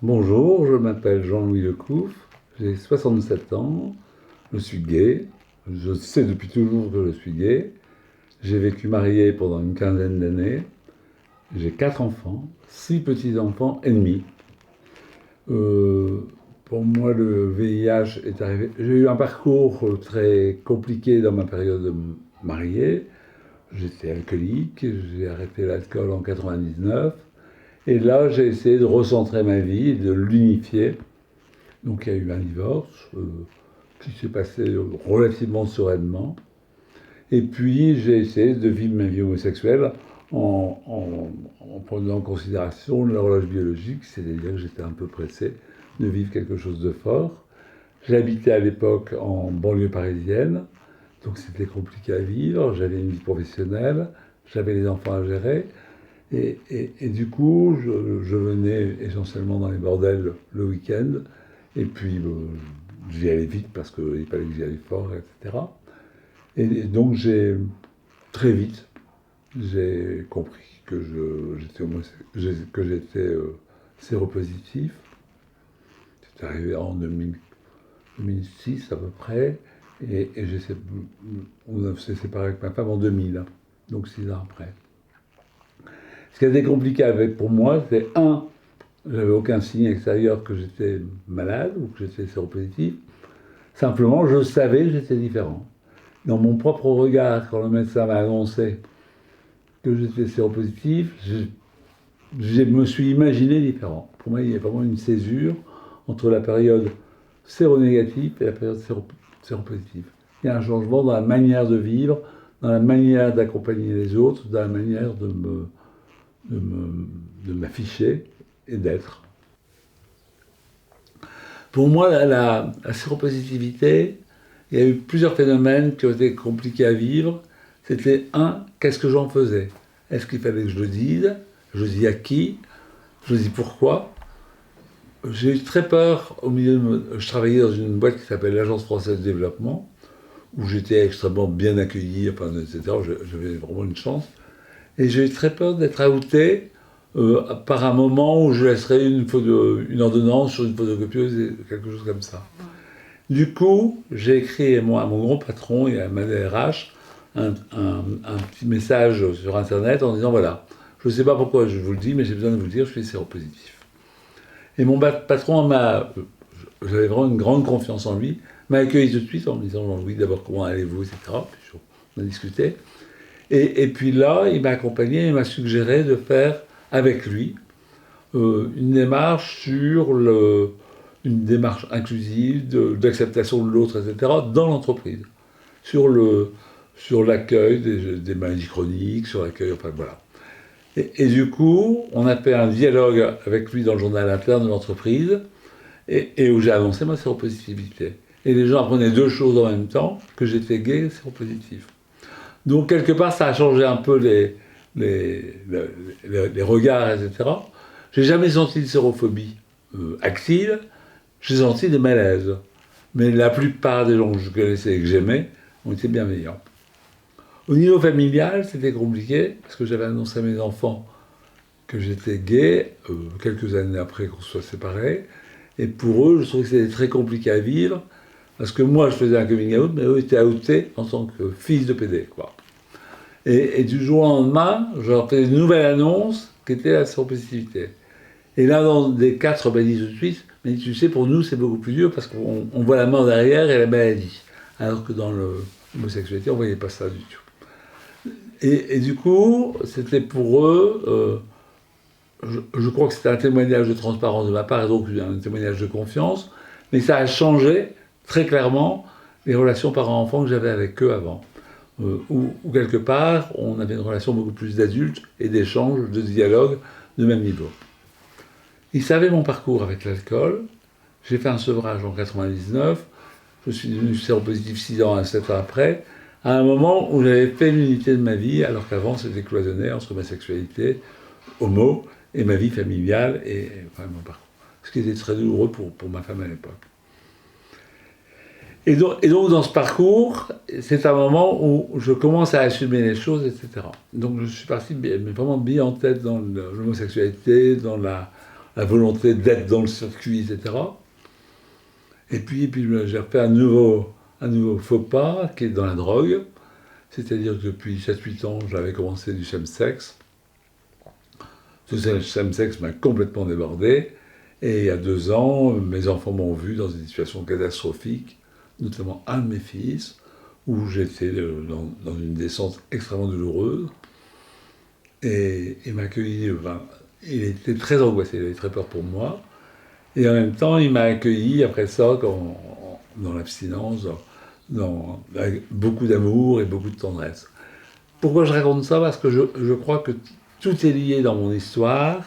Bonjour, je m'appelle Jean-Louis Lecouf, j'ai 67 ans, je suis gay, je sais depuis toujours que je suis gay, j'ai vécu marié pendant une quinzaine d'années, j'ai 4 enfants, 6 petits-enfants et demi. Euh, pour moi, le VIH est arrivé. J'ai eu un parcours très compliqué dans ma période de mariée. J'étais alcoolique, j'ai arrêté l'alcool en 99. Et là, j'ai essayé de recentrer ma vie, de l'unifier. Donc il y a eu un divorce qui s'est passé relativement sereinement. Et puis j'ai essayé de vivre ma vie homosexuelle en prenant en considération l'horloge biologique, c'est-à-dire que j'étais un peu pressé de vivre quelque chose de fort. J'habitais à l'époque en banlieue parisienne, donc c'était compliqué à vivre. J'avais une vie professionnelle, j'avais les enfants à gérer. Et du coup, je venais essentiellement dans les bordels le week-end. Et puis, j'y allais vite parce qu'il fallait que j'y aille fort, etc. Et donc, très vite, j'ai compris que j'étais séropositif. C'est arrivé en 2006 à peu près. Et on s'est séparé avec ma femme en 2000, donc 6 ans après. Ce qui a été compliqué pour moi, c'est j'avais aucun signe extérieur que j'étais malade ou que j'étais séropositif. Simplement, je savais que j'étais différent. Dans mon propre regard, quand le médecin m'a annoncé que j'étais séropositif, je me suis imaginé différent. Pour moi, il y a vraiment une césure entre la période séronégative et la période séropositive. Il y a un changement dans la manière de vivre, dans la manière d'accompagner les autres, dans la manière de m'afficher et d'être. Pour moi, la séropositivité, il y a eu plusieurs phénomènes qui ont été compliqués à vivre. C'était qu'est-ce que j'en faisais? Est-ce qu'il fallait que je le dise? Je le dis à qui? Je le dis pourquoi? J'ai eu très peur au milieu je travaillais dans une boîte qui s'appelle l'Agence française de développement, où j'étais extrêmement bien accueilli, etc. J'avais vraiment une chance. Et j'ai eu très peur d'être outé par un moment où je laisserais une ordonnance sur une photocopieuse et quelque chose comme ça. Du coup, j'ai écrit moi, à mon grand patron et à ma DRH un petit message sur Internet en disant voilà, je ne sais pas pourquoi je vous le dis, mais j'ai besoin de vous le dire, je suis séropositif. Et mon patron j'avais vraiment une grande confiance en lui, m'a accueilli tout de suite en me disant Jean-Louis, d'abord comment allez-vous, etc. Puis on a discuté. Et puis là, il m'a accompagné et m'a suggéré de faire avec lui une démarche une démarche inclusive, d'acceptation de l'autre, etc., dans l'entreprise. Sur l'accueil des maladies chroniques, sur l'accueil, enfin voilà. Et du coup, on a fait un dialogue avec lui dans le journal interne de l'entreprise, et où j'ai annoncé ma séropositivité. Et les gens apprenaient deux choses en même temps, que j'étais gay et séropositif. Donc, quelque part, ça a changé un peu les regards, etc. J'ai jamais senti de sérophobie active, j'ai senti des malaises. Mais la plupart des gens que je connaissais et que j'aimais ont été bienveillants. Au niveau familial, c'était compliqué, parce que j'avais annoncé à mes enfants que j'étais gay, quelques années après qu'on soit séparés. Et pour eux, je trouvais que c'était très compliqué à vivre, parce que moi, je faisais un coming out, mais eux étaient outés en tant que fils de PD, quoi. Et du jour au lendemain, je leur faisais une nouvelle annonce qui était la séropositivité. Et l'un des quatre m'a dit tout de suite, mais tu sais, pour nous, c'est beaucoup plus dur parce qu'on voit la mort derrière et la maladie. Alors que dans l'homosexualité, on ne voyait pas ça du tout. Et du coup, c'était pour eux, je crois que c'était un témoignage de transparence de ma part, et donc un témoignage de confiance, mais ça a changé très clairement les relations parents-enfants que j'avais avec eux avant. Où quelque part, on avait une relation beaucoup plus d'adulte et d'échange, de dialogue de même niveau. Ils savaient mon parcours avec l'alcool. J'ai fait un sevrage en 99. Je suis devenu séropositif 6 ans, 7 ans après, à un moment où j'avais fait l'unité de ma vie, alors qu'avant c'était cloisonné entre ma sexualité homo et ma vie familiale et enfin, mon parcours. Ce qui était très douloureux pour ma femme à l'époque. Et donc, dans ce parcours, c'est un moment où je commence à assumer les choses, etc. Donc je suis parti mais vraiment bien en tête dans l'homosexualité, dans la volonté d'être dans le circuit, etc. Et puis j'ai fait un nouveau faux pas qui est dans la drogue. C'est-à-dire que depuis 7-8 ans, j'avais commencé du chemsex. Ce chemsex m'a complètement débordé. Et il y a 2 ans, mes enfants m'ont vu dans une situation catastrophique, notamment un de mes fils, où j'étais dans une descente extrêmement douloureuse. Et il m'a accueilli, il était très angoissé, il avait très peur pour moi. Et en même temps, il m'a accueilli après ça dans l'abstinence, avec beaucoup d'amour et beaucoup de tendresse. Pourquoi je raconte ça? Parce que je crois que tout est lié dans mon histoire.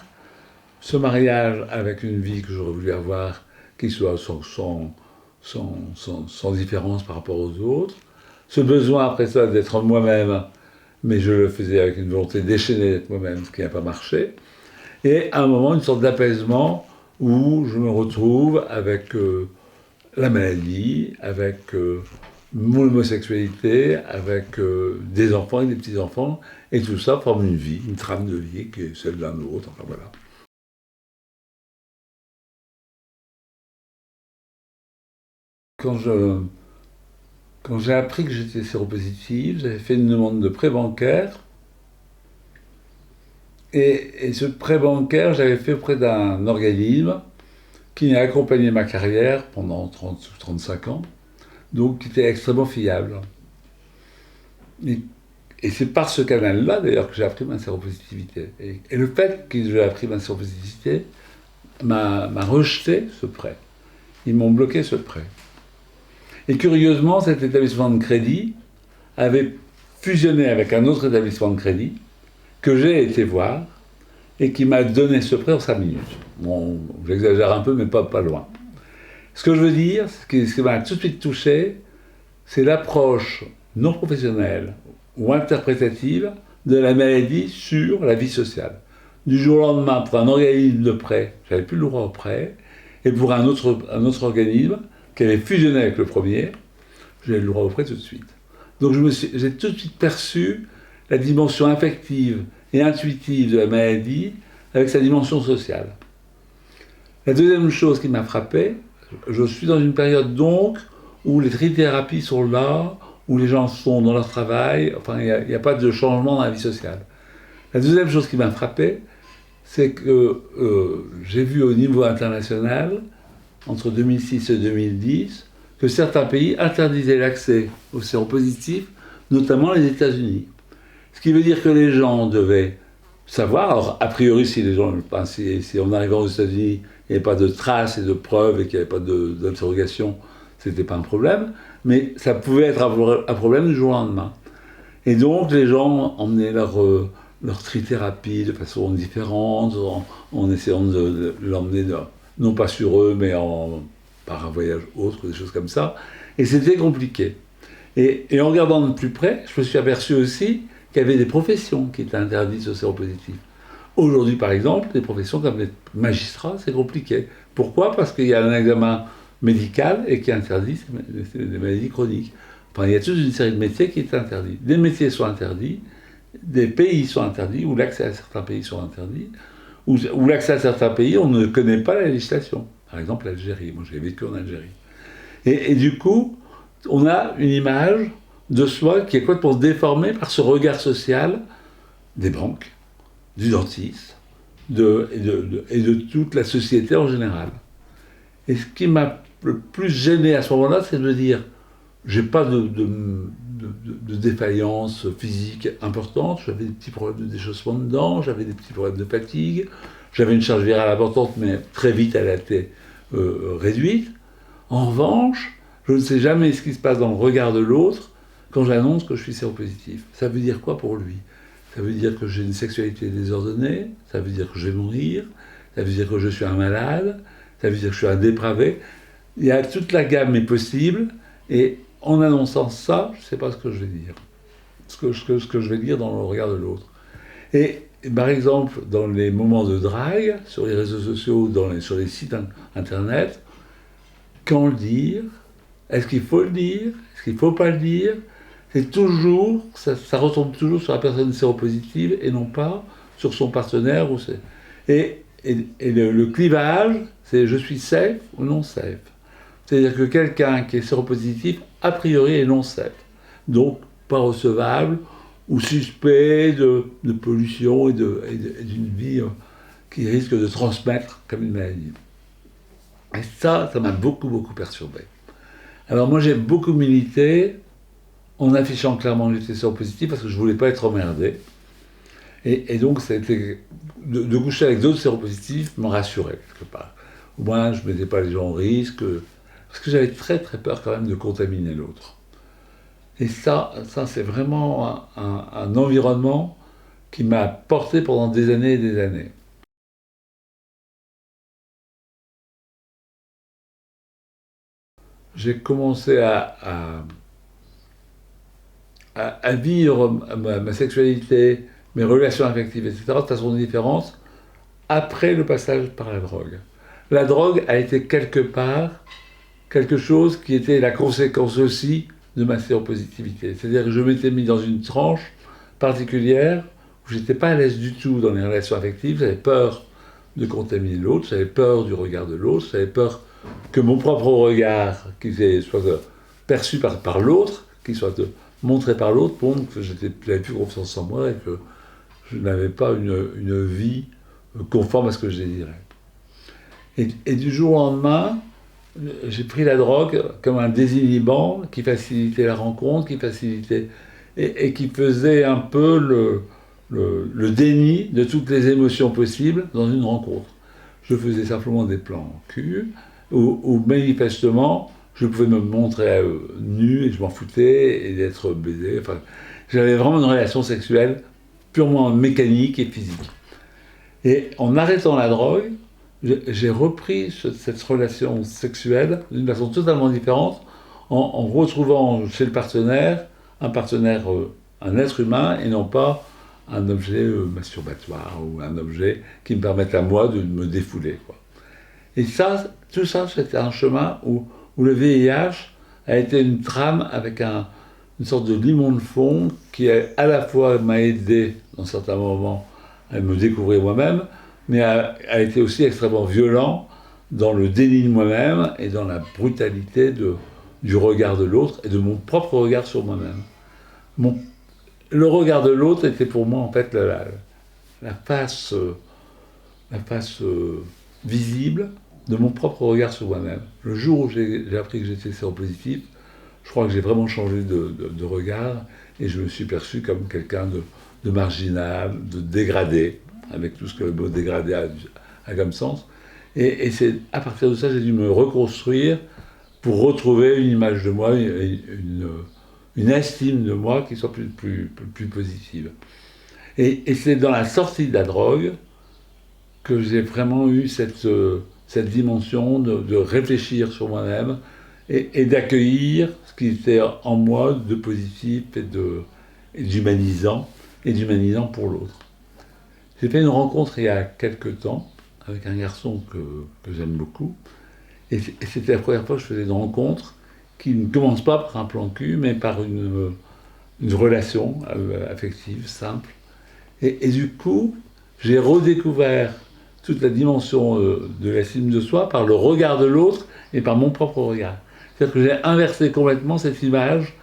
Ce mariage avec une vie que j'aurais voulu avoir, qui soit sans différence par rapport aux autres. Ce besoin après ça d'être moi-même, mais je le faisais avec une volonté déchaînée d'être moi-même, ce qui n'a pas marché. Et à un moment, une sorte d'apaisement où je me retrouve avec la maladie, avec mon homosexualité, avec des enfants et des petits-enfants, et tout ça forme une vie, une trame de vie qui est celle d'un autre, enfin voilà. Quand j'ai appris que j'étais séropositif, j'avais fait une demande de prêt bancaire, et ce prêt bancaire, j'avais fait auprès d'un organisme qui a accompagné ma carrière pendant 30 ou 35 ans, donc qui était extrêmement fiable. Et c'est par ce canal-là, d'ailleurs, que j'ai appris ma séropositivité. Et le fait que j'ai appris ma séropositivité m'a rejeté ce prêt. Ils m'ont bloqué ce prêt. Et curieusement, cet établissement de crédit avait fusionné avec un autre établissement de crédit que j'ai été voir et qui m'a donné ce prêt en 5 minutes. Bon, j'exagère un peu, mais pas loin. Ce que je veux dire, ce qui m'a tout de suite touché, c'est l'approche non professionnelle ou interprétative de la maladie sur la vie sociale. Du jour au lendemain, pour un organisme de prêt, j'avais plus le droit au prêt, et pour un autre organisme qui avait fusionné avec le premier, j'avais le droit au prêt tout de suite. Donc j'ai tout de suite perçu la dimension affective et intuitive de la maladie avec sa dimension sociale. La deuxième chose qui m'a frappé, je suis dans une période donc où les trithérapies sont là, où les gens sont dans leur travail, enfin il n'y a pas de changement dans la vie sociale. La deuxième chose qui m'a frappé, c'est que j'ai vu au niveau international, entre 2006 et 2010, que certains pays interdisaient l'accès aux séropositifs, notamment les États-Unis. Ce qui veut dire que les gens devaient savoir, alors a priori si les gens, si en arrivant aux États-Unis, il n'y avait pas de traces et de preuves et qu'il n'y avait pas d'interrogation, c'était pas un problème, mais ça pouvait être un problème du jour au lendemain. Et donc les gens emmenaient leur trithérapie de façon différente, en essayant de l'emmener, non pas sur eux, mais par un voyage autre, des choses comme ça. Et c'était compliqué. Et en regardant de plus près, je me suis aperçu aussi qu'il y avait des professions qui étaient interdites aux séropositifs. Aujourd'hui, par exemple, des professions comme les magistrats, c'est compliqué. Pourquoi? Parce qu'il y a un examen médical et qui interdit les maladies chroniques. Enfin, il y a toute une série de métiers qui est interdit. Des métiers sont interdits, des pays sont interdits, ou l'accès à certains pays sont interdits, ou l'accès à certains pays, on ne connaît pas la législation. Par exemple, l'Algérie. Moi, j'ai vécu en Algérie. Et du coup, on a une image de soi qui est complètement déformée par ce regard social des banques, du dentiste, et de toute la société en général. Et ce qui m'a le plus gêné à ce moment-là, c'est de me dire, j'ai pas de défaillance physique importante, j'avais des petits problèmes de déchaussement de dents, j'avais des petits problèmes de fatigue, j'avais une charge virale importante, mais très vite elle a été réduite. En revanche, je ne sais jamais ce qui se passe dans le regard de l'autre quand j'annonce que je suis séropositif. Ça veut dire quoi pour lui? Ça veut dire que j'ai une sexualité désordonnée, ça veut dire que je vais mourir, ça veut dire que je suis un malade, ça veut dire que je suis un dépravé. Il y a toute la gamme est possible, et en annonçant ça, je ne sais pas ce que je vais dire. Ce que je vais dire dans le regard de l'autre. Et par exemple, dans les moments de drague, sur les réseaux sociaux, sur les sites internet, quand le dire? Est-ce qu'il faut le dire? Est-ce qu'il ne faut pas le dire? C'est toujours, ça retombe toujours sur la personne séropositive et non pas sur son partenaire. Et le clivage, c'est je suis safe ou non safe. C'est-à-dire que quelqu'un qui est séropositif, a priori, est non safe. Donc, pas recevable ou suspect de pollution et d'une vie qui risque de transmettre comme une maladie. Et ça m'a beaucoup, beaucoup perturbé. Alors moi, j'ai beaucoup milité en affichant clairement que j'étais séropositif parce que je ne voulais pas être emmerdé. Et donc, ça a été de coucher avec d'autres séropositifs me rassurait quelque part. Au moins, je ne mettais pas les gens en risque, parce que j'avais très très peur quand même de contaminer l'autre. Et ça c'est vraiment un environnement qui m'a porté pendant des années et des années. J'ai commencé à vivre ma sexualité, mes relations affectives, etc., de façon différente, après le passage par la drogue. La drogue a été quelque part quelque chose qui était la conséquence aussi de ma séropositivité. C'est-à-dire que je m'étais mis dans une tranche particulière où j'étais pas à l'aise du tout dans les relations affectives, j'avais peur de contaminer l'autre, j'avais peur du regard de l'autre, j'avais peur que mon propre regard soit perçu par l'autre, qu'il soit montré par l'autre, donc que j'avais plus confiance en moi et que je n'avais pas une vie conforme à ce que je désirais. Et du jour au lendemain, j'ai pris la drogue comme un désinhibant qui facilitait la rencontre, qui facilitait et qui faisait un peu le déni de toutes les émotions possibles dans une rencontre. Je faisais simplement des plans cul, où manifestement, je pouvais me montrer nu et je m'en foutais, et d'être baisé. Enfin, j'avais vraiment une relation sexuelle purement mécanique et physique. Et en arrêtant la drogue, j'ai repris cette relation sexuelle d'une façon totalement différente, en retrouvant chez le partenaire, un être humain, et non pas un objet masturbatoire ou un objet qui me permette à moi de me défouler, quoi. Et tout ça, c'était un chemin où le VIH a été une trame avec une sorte de limon de fond qui à la fois m'a aidé dans certains moments à me découvrir moi-même, mais a été aussi extrêmement violent dans le déni de moi-même et dans la brutalité du regard de l'autre et de mon propre regard sur moi-même. Le regard de l'autre était pour moi en fait la face visible de mon propre regard sur moi-même. Le jour où j'ai appris que j'étais séropositif, je crois que j'ai vraiment changé de regard et je me suis perçu comme quelqu'un de marginal, de dégradé, avec tout ce que le mot dégradé a comme sens. Et c'est à partir de ça, j'ai dû me reconstruire pour retrouver une image de moi, une estime de moi qui soit plus positive. Et c'est dans la sortie de la drogue que j'ai vraiment eu cette dimension de réfléchir sur moi-même et d'accueillir ce qui était en moi de positif et d'humanisant pour l'autre. J'ai fait une rencontre il y a quelques temps avec un garçon que j'aime beaucoup, et c'était la première fois que je faisais une rencontre qui ne commence pas par un plan cul, mais par une relation affective, simple. Et du coup, j'ai redécouvert toute la dimension de l'estime de soi par le regard de l'autre et par mon propre regard. C'est-à-dire que j'ai inversé complètement cette image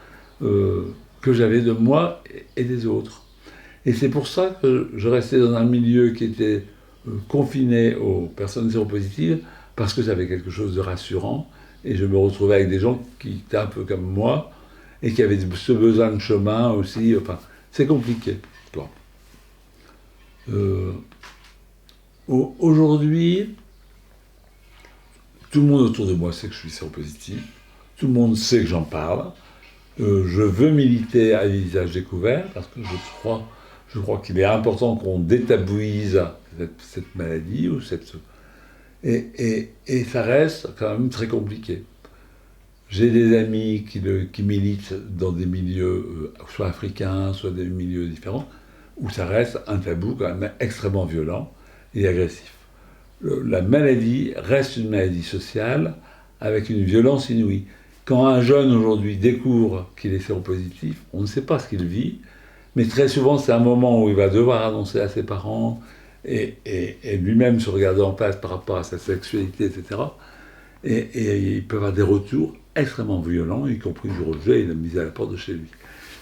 que j'avais de moi et des autres. Et c'est pour ça que je restais dans un milieu qui était confiné aux personnes séropositives, parce que j'avais quelque chose de rassurant, et je me retrouvais avec des gens qui étaient un peu comme moi, et qui avaient ce besoin de chemin aussi. Enfin, c'est compliqué. Aujourd'hui, tout le monde autour de moi sait que je suis séropositif, tout le monde sait que j'en parle. Je veux militer à visage découvert, parce que je crois qu'il est important qu'on détabouise cette maladie, et ça reste quand même très compliqué. J'ai des amis qui militent dans des milieux, soit africains, soit des milieux différents, où ça reste un tabou quand même extrêmement violent et agressif. La maladie reste une maladie sociale avec une violence inouïe. Quand un jeune aujourd'hui découvre qu'il est séropositif, on ne sait pas ce qu'il vit, mais très souvent c'est un moment où il va devoir annoncer à ses parents, et lui-même se regarder en face par rapport à sa sexualité, etc. Et il peut avoir des retours extrêmement violents, y compris du rejet et de la mise à la porte de chez lui.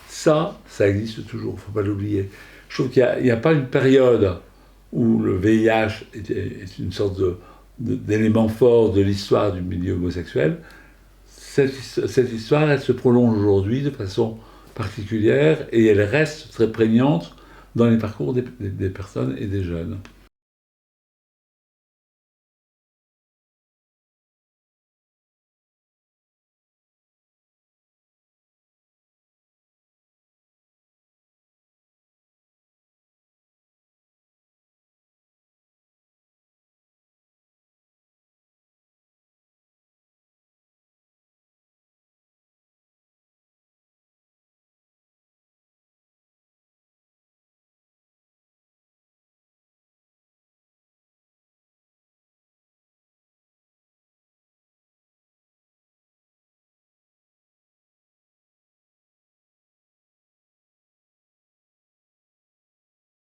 Ça existe toujours, il ne faut pas l'oublier. Je trouve qu'il n'y a pas une période où le VIH est une sorte d'élément fort de l'histoire du milieu homosexuel. Cette histoire, elle se prolonge aujourd'hui de façon particulière et elle reste très prégnante dans les parcours des personnes et des jeunes.